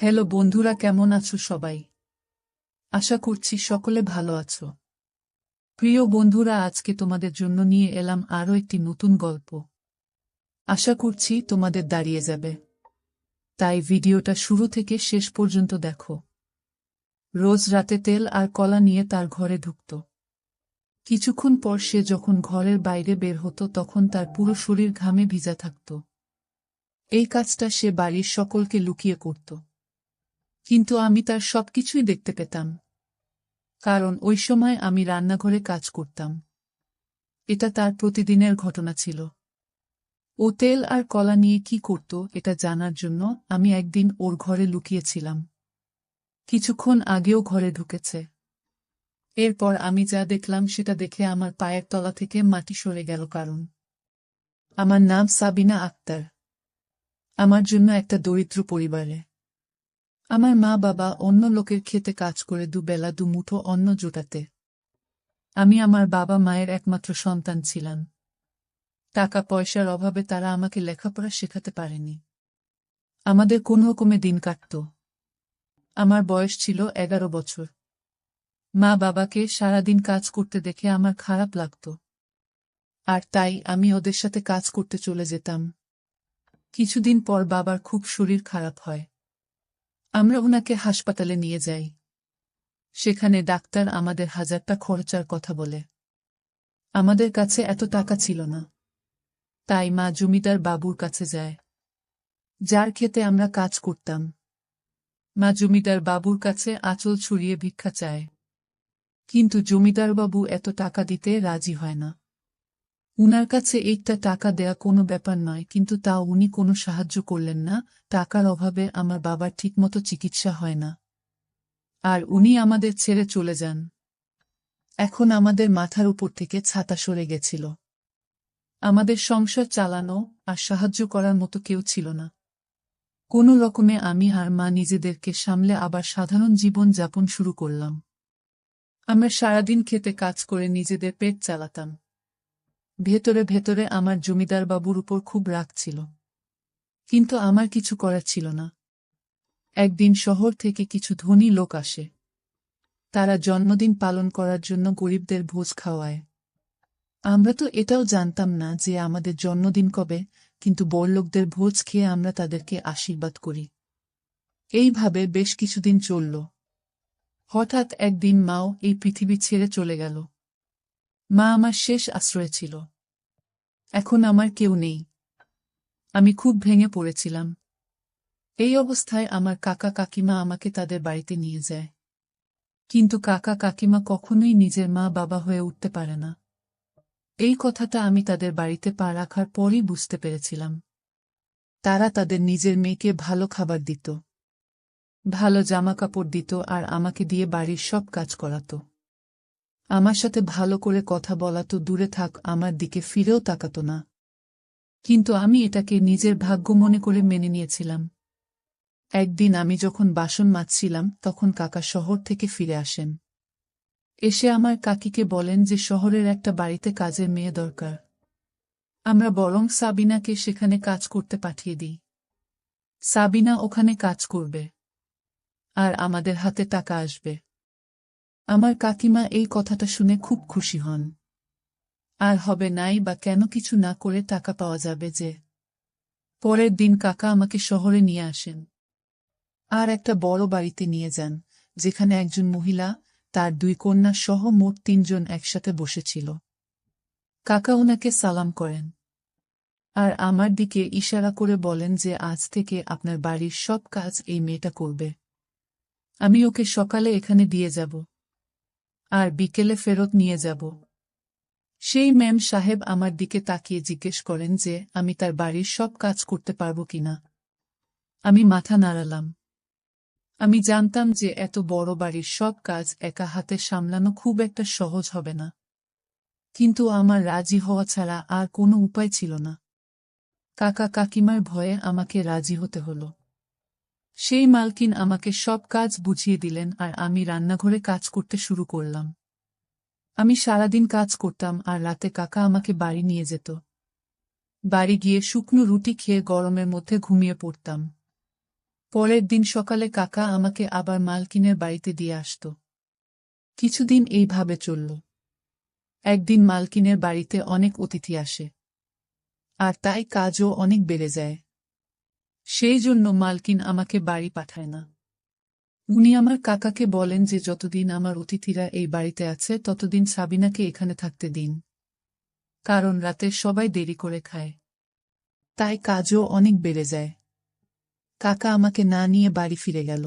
Hello বন্ধুরা, কেমন আছো সবাই? আশা করছি সকলে ভালো আছো। প্রিয় বন্ধুরা, আজকে তোমাদের জন্য নিয়ে এলাম আরও একটি নতুন গল্প। আশা করছি তোমাদের দাঁড়িয়ে যাবে, তাই ভিডিওটা শুরু থেকে শেষ পর্যন্ত দেখো। রোজ রাতে তেল আর কলা নিয়ে তার ঘরে ঢুকত। কিছুক্ষণ পর সে যখন ঘরের বাইরে বের হতো তখন তার পুরো শরীর ঘামে ভিজা থাকত। এই কাজটা সে বাড়ির সকলকে লুকিয়ে করত, কিন্তু আমি তার সবকিছুই দেখতে পেতাম, কারণ ওই সময় আমি রান্নাঘরে কাজ করতাম। এটা তার প্রতিদিনের ঘটনা ছিল। ও তেল আর কলা নিয়ে কি করত এটা জানার জন্য আমি একদিন ওর ঘরে লুকিয়েছিলাম। কিছুক্ষণ আগেও ঘরে ঢুকেছে। এরপর আমি যা দেখলাম সেটা দেখে আমার পায়ের তলা থেকে মাটি সরে গেল। কারণ আমার নাম সাবিনা আক্তার। আমার জন্য একটা দরিদ্র পরিবারে আমার মা বাবা অন্য লোকের খেতে কাজ করে দুবেলা দুমুঠো অন্ন জোটাতে। আমি আমার বাবা মায়ের একমাত্র সন্তান ছিলাম। টাকা পয়সার অভাবে তারা আমাকে লেখাপড়া শেখাতে পারেনি। আমাদের কোন রকমে দিন কাটত। আমার বয়স ছিল 11 বছর। মা বাবাকে সারাদিন কাজ করতে দেখে আমার খারাপ লাগত, আর তাই আমি ওদের সাথে কাজ করতে চলে যেতাম। কিছুদিন পর বাবার খুব শরীর খারাপ হয়। আমরা ওনাকে হাসপাতালে নিয়ে যাই। সেখানে ডাক্তার আমাদের 1000 টাকা খরচার কথা বলে। আমাদের কাছে এত টাকা ছিল না, তাই মা জমিদার বাবুর কাছে যায়, যার খেতে আমরা কাজ করতাম। মা জমিদার বাবুর কাছে আঁচল ছড়িয়ে ভিক্ষা চায়, কিন্তু জমিদারবাবু এত টাকা দিতে রাজি হয় না। উনার কাছে এইটা টাকা দেয়া কোনো ব্যাপার নয়, কিন্তু তাও উনি কোনো সাহায্য করলেন না। টাকার অভাবে আমার বাবার ঠিকমতো চিকিৎসা হয় না, আর উনি আমাদের ছেড়ে চলে যান। এখন আমাদের মাথার উপর থেকে ছাতা সরে গেছিল। আমাদের সংসার চালানো আর সাহায্য করার মতো কেউ ছিল না। কোনো রকমে আমি আর মা নিজেদেরকে সামলে আবার সাধারণ জীবন যাপন শুরু করলাম। আমরা সারাদিন খেতে কাজ করে নিজেদের পেট চালাতাম। ভেতরে ভেতরে আমার জমিদার বাবুর উপর খুব রাগ ছিল, কিন্তু আমার কিছু করার ছিল না। একদিন শহর থেকে কিছু ধনী লোক আসে। তারা জন্মদিন পালন করার জন্য গরিবদের ভোজ খাওয়ায়। আমরা তো এটাও জানতাম না যে আমাদের জন্মদিন কবে, কিন্তু বড়লোকদের ভোজ খেয়ে আমরা তাদেরকে আশীর্বাদ করি। এইভাবে বেশ কিছুদিন চলল। হঠাৎ একদিন মাও এই পৃথিবী ছেড়ে চলে গেল। মা আমার শেষ আশ্রয় ছিল। এখন আমার কেউ নেই। আমি খুব ভেঙে পড়েছিলাম। এই অবস্থায় আমার কাকা কাকিমা আমাকে তাদের বাড়িতে নিয়ে যায়। কিন্তু কাকা কাকিমা কখনোই নিজের মা বাবা হয়ে উঠতে পারে না। এই কথাটা আমি তাদের বাড়িতে পা রাখার পরই বুঝতে পেরেছিলাম। তারা তাদের নিজের মেয়েকে ভালো খাবার দিত, ভালো জামা কাপড় দিত, আর আমাকে দিয়ে বাড়ির সব কাজ করাতো। আমার সাথে ভালো করে কথা বলা তো দূরে থাক, আমার দিকে ফিরেও তাকাতো না। কিন্তু আমি এটাকে নিজের ভাগ্য মনে করে মেনে নিয়েছিলাম। একদিন আমি যখন বাসন মাজছিলাম তখন কাকা শহর থেকে ফিরে আসেন। এসে আমার কাকিকে বলেন যে শহরের একটা বাড়িতে কাজের মেয়ে দরকার। আমরা বরং সাবিনাকে সেখানে কাজ করতে পাঠিয়ে দিই। সাবিনা ওখানে কাজ করবে, আর আমাদের হাতে টাকা আসবে। আমার কাকিমা এই কথাটা শুনে খুব খুশি হন। আর হবে নাই বা কেন, কিছু না করে টাকা পাওয়া যাবে যে। পরের দিন কাকা আমাকে শহরে নিয়ে আসেন, আর একটা বড় বাড়িতে নিয়ে যান, যেখানে একজন মহিলা, তার 2 কন্যা সহ মোট 3 জন একসাথে বসেছিল। কাকা ওনাকে সালাম করেন, আর আমার দিকে ইশারা করে বলেন যে আজ থেকে আপনার বাড়ির সব কাজ এই মেয়েটা করবে। আমি ওকে সকালে এখানে দিয়ে যাব, আর বিকেলে ফেরত নিয়ে যাব। সেই ম্যাম সাহেব আমার দিকে তাকিয়ে জিজ্ঞেস করেন যে আমি তার বাড়ির সব কাজ করতে পারবো কিনা। আমি মাথা নাড়ালাম। আমি জানতাম যে এত বড় বাড়ির সব কাজ একা হাতে সামলানো খুব একটা সহজ হবে না, কিন্তু আমার রাজি হওয়া ছাড়া আর কোনো উপায় ছিল না। কাকা কাকিমার ভয়ে আমাকে রাজি হতে হলো। সেই মালকিন আমাকে সব কাজ বুঝিয়ে দিলেন, আর আমি রান্নাঘরে কাজ করতে শুরু করলাম। আমি সারাদিন কাজ করতাম, আর রাতে কাকা আমাকে বাড়ি নিয়ে যেত। বাড়ি গিয়ে শুকনো রুটি খেয়ে গরমের মধ্যে ঘুমিয়ে পড়তাম। পরের দিন সকালে কাকা আমাকে আবার মালকিনের বাড়িতে দিয়ে আসত। কিছুদিন এইভাবে চলল। একদিন মালকিনের বাড়িতে অনেক অতিথি আসে, আর তাই কাজও অনেক বেড়ে যায়। সেই জন্য মালকিন আমাকে বাড়ি পাঠায় না। উনি আমার কাকাকে বলেন যে যতদিন আমার অতিথিরা এই বাড়িতে আছে ততদিন সাবিনাকে এখানে থাকতে দিন, কারণ রাতে সবাই দেরি করে খায়। তাই কাজও অনেক বেড়ে যায়। কাকা আমাকে না নিয়ে বাড়ি ফিরে গেল।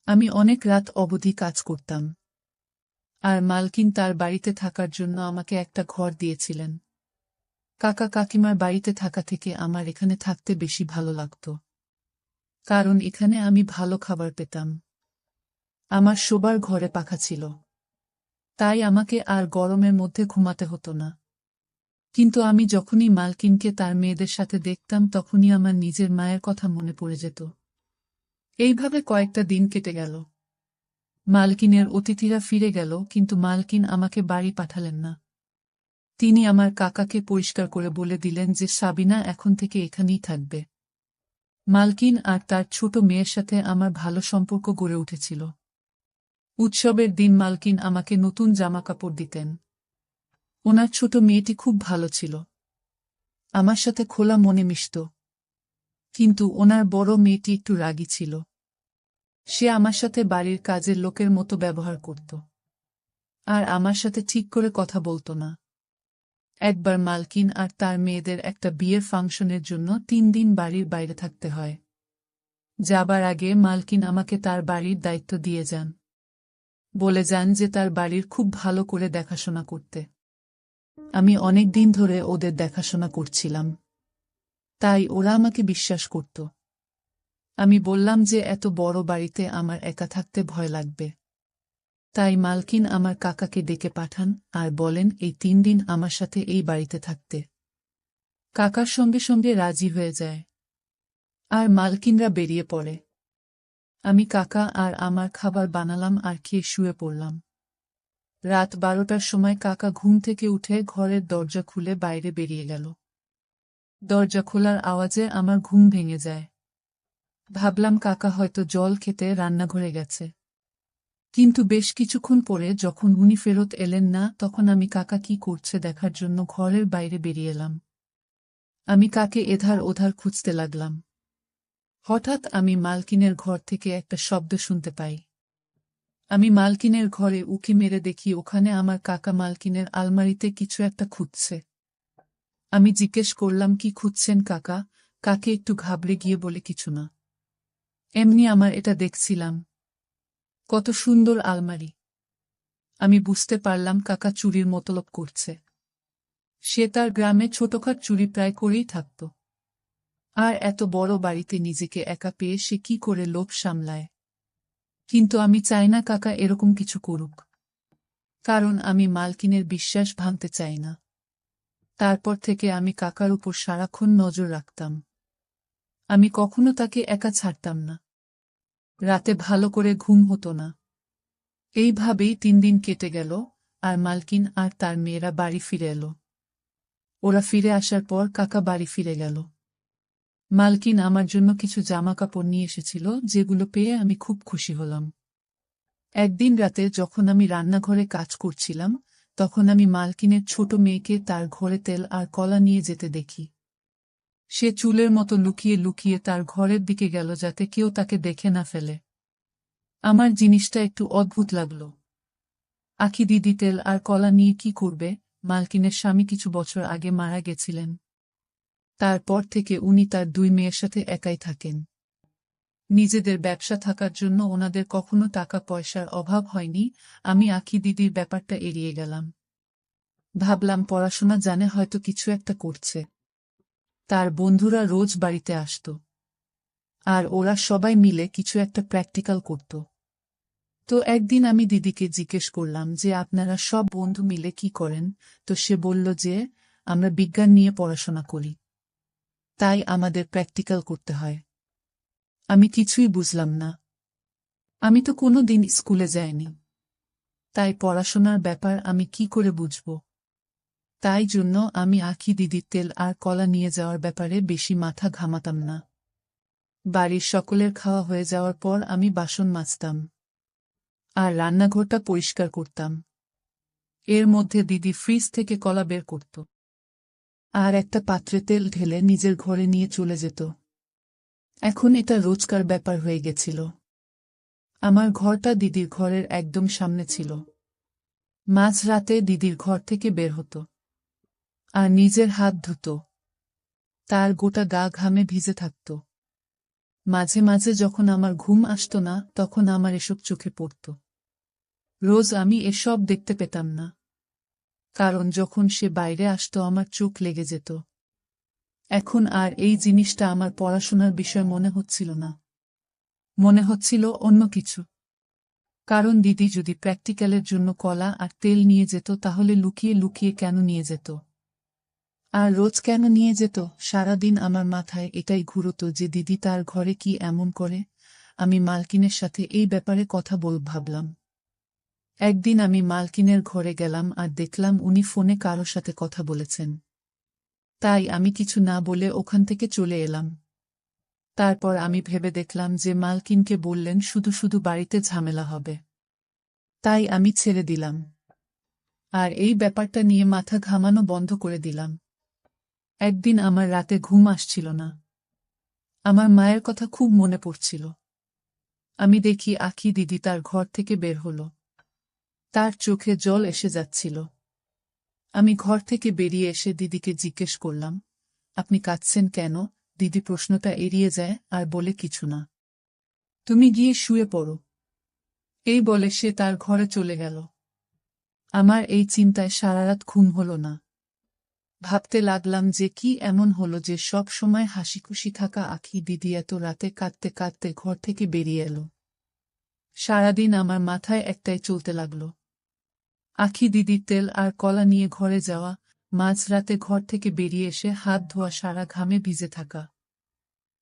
আমি অনেক রাত অবধি কাজ করতাম, আর মালকিন তার বাড়িতে থাকার জন্য আমাকে একটা ঘর দিয়েছিলেন। কাকা কাকিমার বাড়িতে থাকা থেকে আমার এখানে থাকতে বেশি ভালো লাগত, কারণ এখানে আমি ভালো খাবার পেতাম। আমার শোবার ঘরে পাখা ছিল, তাই আমাকে আর গরমের মধ্যে ঘুমাতে হতো না। কিন্তু আমি যখনই মালকিনকে তার মেয়েদের সাথে দেখতাম তখনই আমার নিজের মায়ের কথা মনে পড়ে যেত। এইভাবে কয়েকটা দিন কেটে গেল। মালকিনের অতিথিরা ফিরে গেল, কিন্তু মালকিন আমাকে বাড়ি পাঠালেন না। তিনি আমার কাকাকে পরিষ্কার করে বলে দিলেন যে সাবিনা এখন থেকে এখানেই থাকবে। মালকিন আর তার ছোট মেয়ের সাথে আমার ভালো সম্পর্ক গড়ে উঠেছিল। উৎসবের দিন মালকিন আমাকে নতুন জামাকাপড় দিতেন। ওনার ছোট মেয়েটি খুব ভালো ছিল, আমার সাথে খোলা মনে মিশত। কিন্তু ওনার বড় মেয়েটি একটু রাগী ছিল। সে আমার সাথে বাড়ির কাজের লোকের মতো ব্যবহার করত, আর আমার সাথে ঠিক করে কথা বলতো না। একবার মালকিন আর তার মেয়েদের একটা বিয়ের ফাংশনের জন্য 3 দিন বাড়ির বাইরে থাকতে হয়। যাবার আগে মালকিন আমাকে তার বাড়ির দায়িত্ব দিয়ে যান। বলে যান যে তার বাড়ির খুব ভালো করে দেখাশোনা করতে। আমি অনেক দিন ধরে ওদের দেখাশোনা করছিলাম, তাই ওরা আমাকে বিশ্বাস করত। আমি বললাম যে এত বড় বাড়িতে আমার একা থাকতে ভয় লাগবে। তাই মালকিন আমার কাকাকে ডেকে পাঠান আর বলেন এই 3 দিন আমার সাথে এই বাড়িতে থাকতে। কাকার সঙ্গে সঙ্গে রাজি হয়ে যায়, আর মালকিনরা বেরিয়ে পড়ে। আমি কাকা আর আমার খাবার বানালাম আর খেয়ে শুয়ে পড়লাম। রাত 12টার সময় কাকা ঘুম থেকে উঠে ঘরের দরজা খুলে বাইরে বেরিয়ে গেল। দরজা খোলার আওয়াজে আমার ঘুম ভেঙে যায়। ভাবলাম কাকা হয়তো জল খেতে রান্নাঘরে গেছে। কিন্তু বেশ কিছুক্ষণ পরে যখন উনি ফেরত এলেন না, তখন আমি কাকা কি করছে দেখার জন্য ঘরের বাইরে বেরিয়ে এলাম। আমি কাকে এধার ওধার খুঁজতে লাগলাম। হঠাৎ আমি মালকিনের ঘর থেকে একটা শব্দ শুনতে পাই। আমি মালকিনের ঘরে উঁকি মেরে দেখি ওখানে আমার কাকা মালকিনের আলমারিতে কিছু একটা খুঁজছে। আমি জিজ্ঞেস করলাম কি খুঁজছেন কাকা? কাকে একটু ঘাবড়ে গিয়ে বলে কিছু না, এমনি আমার এটা দেখছিলাম। কত সুন্দর আলমারি। আমি বুঝতে পারলাম কাকা চুরির মতলব করছে। সে তার গ্রামে ছোটখাট চুরি প্রায় করেই থাকত, আর এত বড় বাড়িতে নিজেকে একা পেয়ে সে কি করে লোভ সামলায়। কিন্তু আমি চাই না কাকা এরকম কিছু করুক, কারণ আমি মালকিনের বিশ্বাস ভাঙতে চাই না। তারপর থেকে আমি কাকার উপর সারাক্ষণ নজর রাখতাম। আমি কখনো তাকে একা ছাড়তাম না। রাতে ভালো করে ঘুম হতো না। এইভাবেই 3 দিন কেটে গেল, আর মালকিন আর তার মেয়েরা বাড়ি ফিরে এলো। ওরা ফিরে আসার পর কাকা বাড়ি ফিরে গেল। মালকিন আমার জন্য কিছু জামাকাপড় নিয়ে এসেছিল, যেগুলো পেয়ে আমি খুব খুশি হলাম। একদিন রাতে যখন আমি রান্নাঘরে কাজ করছিলাম, তখন আমি মালকিনের ছোট মেয়েকে তার ঘরে তেল আর কলা নিয়ে যেতে দেখি। সে চুলের মতো লুকিয়ে লুকিয়ে তার ঘরের দিকে গেল যাতে কেউ তাকে দেখে না ফেলে। আমার জিনিসটা একটু অদ্ভুত লাগলো। আখি দিদি তেল আর কলা নিয়ে কি করবে? মালকিনের স্বামী কিছু বছর আগে মারা গেছিলেন। তারপর থেকে উনি তার 2 মেয়ের সাথে একাই থাকেন। নিজেদের ব্যবসা থাকার জন্য ওনাদের কখনো টাকা পয়সার অভাব হয়নি। আমি আখি দিদির ব্যাপারটা এড়িয়ে গেলাম। ভাবলাম পড়াশোনা জানে, হয়তো কিছু একটা করছে। তার বন্ধুরা রোজ বাড়িতে আসত, আর ওরা সবাই মিলে কিছু একটা প্র্যাকটিক্যাল করত। তো একদিন আমি দিদিকে জিজ্ঞেস করলাম যে আপনারা সব বন্ধু মিলে কি করেন? তো সে বলল যে আমরা বিজ্ঞান নিয়ে পড়াশোনা করি, তাই আমাদের প্র্যাকটিক্যাল করতে হয়। আমি কিছুই বুঝলাম না। আমি তো কোনো দিন স্কুলে যাইনি, তাই পড়াশোনার ব্যাপার আমি কি করে বুঝব? তাই জন্য আমি আখি দিদির তেল আর কলা নিয়ে যাওয়ার ব্যাপারে বেশি মাথা ঘামাতাম না। বাড়ির সকলের খাওয়া হয়ে যাওয়ার পর আমি বাসন মাজতাম আর রান্নাঘরটা পরিষ্কার করতাম। এর মধ্যে দিদি ফ্রিজ থেকে কলা বের করত আর একটা পাত্রে তেল ঢেলে নিজের ঘরে নিয়ে চলে যেত। এখন এটা রোজকার ব্যাপার হয়ে গেছিল। আমার ঘরটা দিদির ঘরের একদম সামনে ছিল। মাঝরাতে দিদির ঘর থেকে বের হতো আর নিজের হাত ধুত। তার গোটা গা ঘামে ভিজে থাকত। মাঝে মাঝে যখন আমার ঘুম আসত না, তখন আমার এসব চোখে পড়ত। রোজ আমি এসব দেখতে পেতাম না, কারণ যখন সে বাইরে আসত আমার চোখ লেগে যেত। এখন আর এই জিনিসটা আমার পড়াশোনার বিষয় মনে হচ্ছিল না, মনে হচ্ছিল অন্য কিছু। কারণ দিদি যদি প্র্যাকটিক্যালের জন্য কলা আর তেল নিয়ে যেত, তাহলে লুকিয়ে লুকিয়ে কেন নিয়ে যেত? আর রোজ কেন নিয়ে যেত? সারাদিন আমার মাথায় এটাই ঘুরত যে দিদি তার ঘরে কি এমন করে। আমি মালকিনের সাথে এই ব্যাপারে কথা ভাবলাম। একদিন আমি মালকিনের ঘরে গেলাম আর দেখলাম উনি ফোনে কারো সাথে কথা বলেছেন। তাই আমি কিছু না বলে ওখান থেকে চলে এলাম। তারপর আমি ভেবে দেখলাম যে মালকিনকে বললেন শুধু শুধু বাড়িতে ঝামেলা হবে। তাই আমি ছেড়ে দিলাম আর এই ব্যাপারটা নিয়ে মাথা ঘামানো বন্ধ করে দিলাম। একদিন আমার রাতে ঘুম আসছিল না। আমার মায়ের কথা খুব মনে পড়ছিল। আমি দেখি আখি দিদি তার ঘর থেকে বের হলো। তার চোখে জল এসে যাচ্ছিল। আমি ঘর থেকে বেরিয়ে এসে দিদিকে জিজ্ঞেস করলাম, আপনি কাঁদছেন কেন? দিদি প্রশ্নটা এড়িয়ে যায় আর বলে, কিছু না, তুমি গিয়ে শুয়ে পড়ো। এই বলে সে তার ঘরে চলে গেল। আমার এই চিন্তায় সারারাত ঘুম হলো না। ভাবতে লাগলাম যে কি এমন হলো যে সব সময় হাসিখুশি থাকা আখি দিদি এত রাতে কাঁদতে কাঁদতে ঘর থেকে বেরিয়ে এলো। সারাদিন আমার মাথায় একটাই চলতে লাগলো, আখি দিদির তেল আর কলা নিয়ে ঘরে যাওয়া, মাঝরাতে ঘর থেকে বেরিয়ে এসে হাত ধোয়া, সারা ঘামে ভিজে থাকা,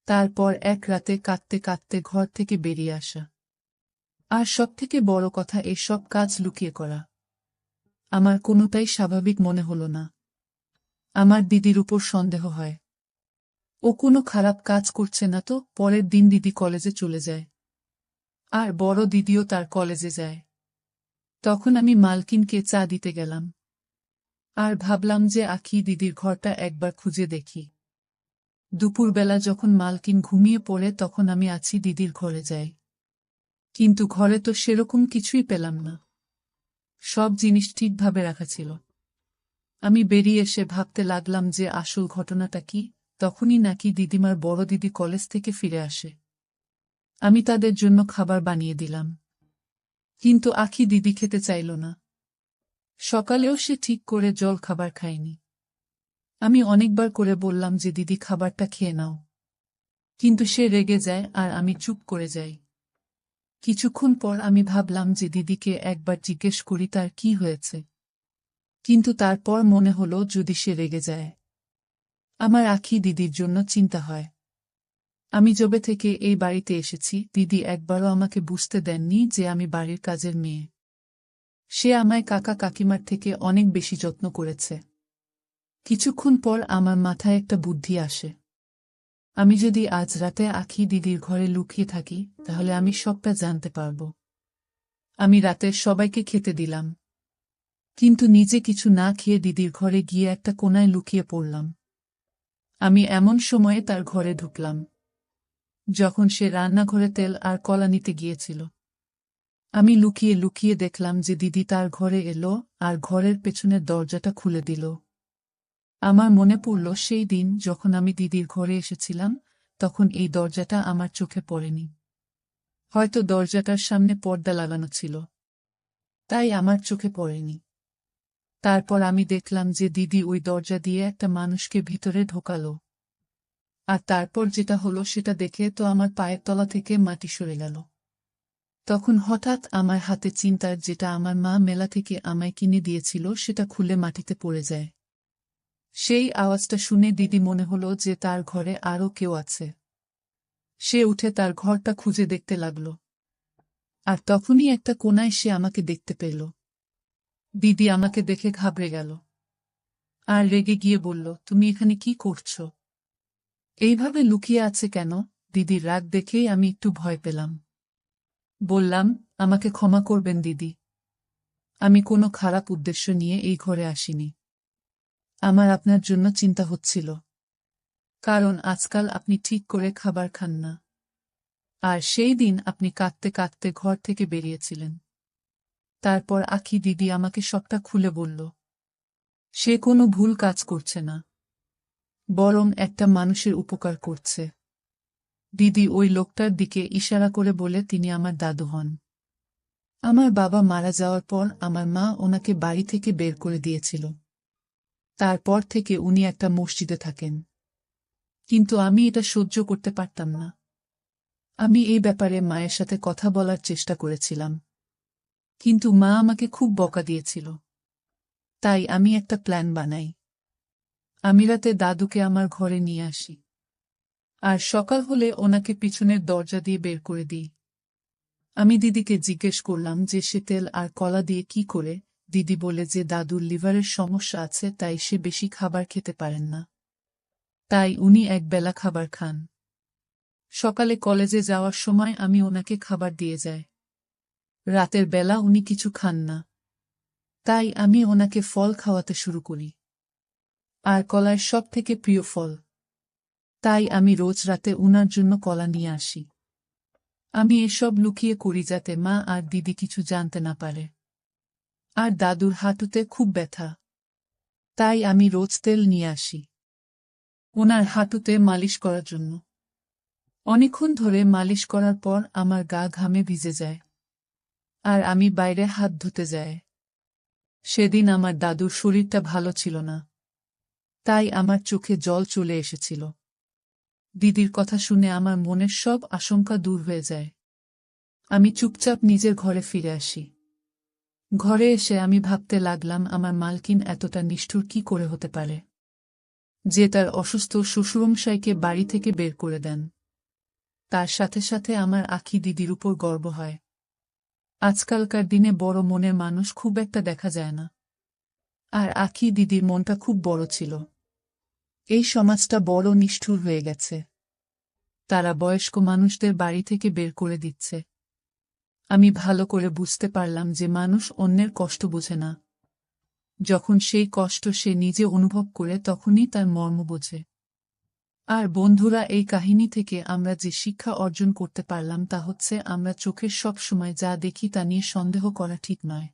তারপর এক রাতে কাঁদতে কাঁদতে ঘর থেকে বেরিয়ে আসা। আর সবথেকে বড় কথা, এসব কাজ লুকিয়ে করা। আমার কোনোটাই স্বাভাবিক মনে হলো না। আমার দিদির উপর সন্দেহ হয়। ও কোনো খারাপ কাজ করছে না তো? পরের দিন দিদি কলেজে চলে যায় আর বড় দিদিও তার কলেজে যায়। তখন আমি মালকিনকে চা দিতে গেলাম আর ভাবলাম যে আখি দিদির ঘরটা একবার খুঁজে দেখি। দুপুরবেলা যখন মালকিন ঘুমিয়ে পড়ে, তখন আমি আছি দিদির ঘরে যাই। কিন্তু ঘরে তো সেরকম কিছুই পেলাম না। সব জিনিস ঠিকভাবে রাখা ছিল। আমি বেরিয়ে এসে ভাবতে লাগলাম যে আসল ঘটনাটা কি। তখনই নাকি দিদিমার বড় দিদি কলেজ থেকে ফিরে আসে। আমি তাদের জন্য খাবার বানিয়ে দিলাম, কিন্তু আখি দিদি খেতে চাইল না। সকালেও সে ঠিক করে জল খাবার খায়নি। আমি অনেকবার করে বললাম যে দিদি খাবারটা খেয়ে নাও, কিন্তু সে রেগে যায় আর আমি চুপ করে যাই। কিছুক্ষণ পর আমি ভাবলাম যে দিদিকে একবার জিজ্ঞেস করি তার কি হয়েছে, কিন্তু তারপর মনে হলো যদি সে রেগে যায়, আমার আখি দিদির জন্য চিন্তা হয়। আমি যবে থেকে এই বাড়িতে এসেছি, দিদি একবারও আমাকে বুঝতে দেননি যে আমি বাড়ির কাজের মেয়ে। সে আমায় কাকা কাকিমার থেকে অনেক বেশি যত্ন করেছে। কিছুক্ষণ পর আমার মাথায় একটা বুদ্ধি আসে। আমি যদি আজ রাতে আখি দিদির ঘরে লুকিয়ে থাকি, তাহলে আমি সবটা জানতে পারব। আমি রাতে সবাইকে খেতে দিলাম, কিন্তু নিজে কিছু না খেয়ে দিদির ঘরে গিয়ে একটা কোণায় লুকিয়ে পড়লাম। আমি এমন সময়ে তার ঘরে ঢুকলাম যখন সে রান্নাঘরে তেল আর কলা নিতে গিয়েছিল। আমি লুকিয়ে লুকিয়ে দেখলাম যে দিদি তার ঘরে এলো আর ঘরের পেছনের দরজাটা খুলে দিল। আমার মনে পড়ল সেই দিন যখন আমি দিদির ঘরে এসেছিলাম, তখন এই দরজাটা আমার চোখে পড়েনি। হয়তো দরজাটার সামনে পর্দা লাগানো ছিল, তাই আমার চোখে পড়েনি। তারপর আমি দেখলাম যে দিদি ওই দরজা দিয়ে একটা মানুষকে ভিতরে ঢোকালো। আর তারপর যেটা হলো সেটা দেখে তো আমার পায়ের তলা থেকে মাটি সরে গেল। তখন হঠাৎ আমার হাতে চিন্তার, যেটা আমার মা মেলা থেকে আমায় কিনে দিয়েছিল, সেটা খুলে মাটিতে পড়ে যায়। সেই আওয়াজটা শুনে দিদি মনে হলো যে তার ঘরে আরও কেউ আছে। সে উঠে তার ঘরটা খুঁজে দেখতে লাগল, আর তখনই একটা কোণায় সে আমাকে দেখতে পেল। দিদি আমাকে দেখে ঘাবড়ে গেল আর রেগে গিয়ে বলল, তুমি এখানে কি করছো? এইভাবে লুকিয়ে আছে কেন? দিদির রাগ দেখেই আমি একটু ভয় পেলাম। বললাম, আমাকে ক্ষমা করবেন দিদি। আমি কোনো খারাপ উদ্দেশ্য নিয়ে এই ঘরে আসিনি। আমার আপনার জন্য চিন্তা হচ্ছিল। কারণ আজকাল আপনি ঠিক করে খাবার খান না। আর সেই দিন আপনি কাঁদতে কাঁদতে ঘর থেকে বেরিয়েছিলেন। তারপর আখি দিদি আমাকে সবটা খুলে বলল। সে কোনো ভুল কাজ করছে না, বরং একটা মানুষের উপকার করছে। দিদি ওই লোকটার দিকে ইশারা করে বলে তিনি আমার দাদু হন। আমার বাবা মারা যাওয়ার পর আমার মা ওনাকে বাড়ি থেকে বের করে দিয়েছিল। তারপর থেকে উনি একটা মসজিদে থাকেন। কিন্তু আমি এটা সহ্য করতে পারতাম না। আমি এই ব্যাপারে মায়ের সাথে কথা বলার চেষ্টা করেছিলাম, কিন্তু মা আমাকে খুব বকা দিয়েছিল। তাই আমি একটা প্ল্যান বানাই। আমি রাতে দাদুকে আমার ঘরে নিয়ে আসি, আর সকাল হলে ওনাকে পিছনের দরজা দিয়ে বের করে দিই। আমি দিদিকে জিজ্ঞেস করলাম যে সে তেল আর কলা দিয়ে কি করে। দিদি বলে যে দাদুর লিভারের সমস্যা আছে, তাই সে বেশি খাবার খেতে পারেন না। তাই উনি একবেলা খাবার খান। সকালে কলেজে যাওয়ার সময় আমি ওনাকে খাবার দিয়ে যাই। রাতের বেলা উনি কিছু খান না, তাই আমি ওনাকে ফল খাওয়াতে শুরু করি। আর কলার সব থেকে প্রিয় ফল। তাই আমি রোজ রাতে উনার জন্য কলা নিয়ে আসি। আমি এসব লুকিয়ে করি যাতে মা আর দিদি কিছু জানতে না পারে। আর দাদুর হাঁটুতে খুব ব্যথা, তাই আমি রোজ তেল নিয়ে আসি ওনার হাঁটুতে মালিশ করার জন্য। অনেকক্ষণ ধরে মালিশ করার পর আমার গা ঘামে ভিজে যায়, আর আমি বাইরে হাত ধুতে যাই। সেদিন আমার দাদুর শরীরটা ভালো ছিল না, তাই আমার চোখে জল চলে এসেছিল। দিদির কথা শুনে আমার মনের সব আশঙ্কা দূর হয়ে যায়। আমি চুপচাপ নিজের ঘরে ফিরে আসি। ঘরে এসে আমি ভাবতে লাগলাম আমার মালকিন এতটা নিষ্ঠুর কি করে হতে পারে, যে তার অসুস্থ শ্বশুরমশাইকে বাড়ি থেকে বের করে দেন। তার সাথে সাথে আমার আখি দিদির উপর গর্ব হয়। আজকালকার দিনে বড় মনের মানুষ খুব একটা দেখা যায় না, আর আখি দিদির মনটা খুব বড় ছিল। এই সমাজটা বড় নিষ্ঠুর হয়ে গেছে। তারা বয়স্ক মানুষদের বাড়ি থেকে বের করে দিচ্ছে। আমি ভালো করে বুঝতে পারলাম যে মানুষ অন্যের কষ্ট বোঝে না। যখন সেই কষ্ট সে নিজে অনুভব করে তখনই তার মর্ম বোঝে। আর বন্ধুরা, এই কাহিনী থেকে আমরা যে শিক্ষা অর্জন করতে পারলাম তা হচ্ছে আমরা চোখের সব সময় যা দেখি তা নিয়ে সন্দেহ করা ঠিক নয়।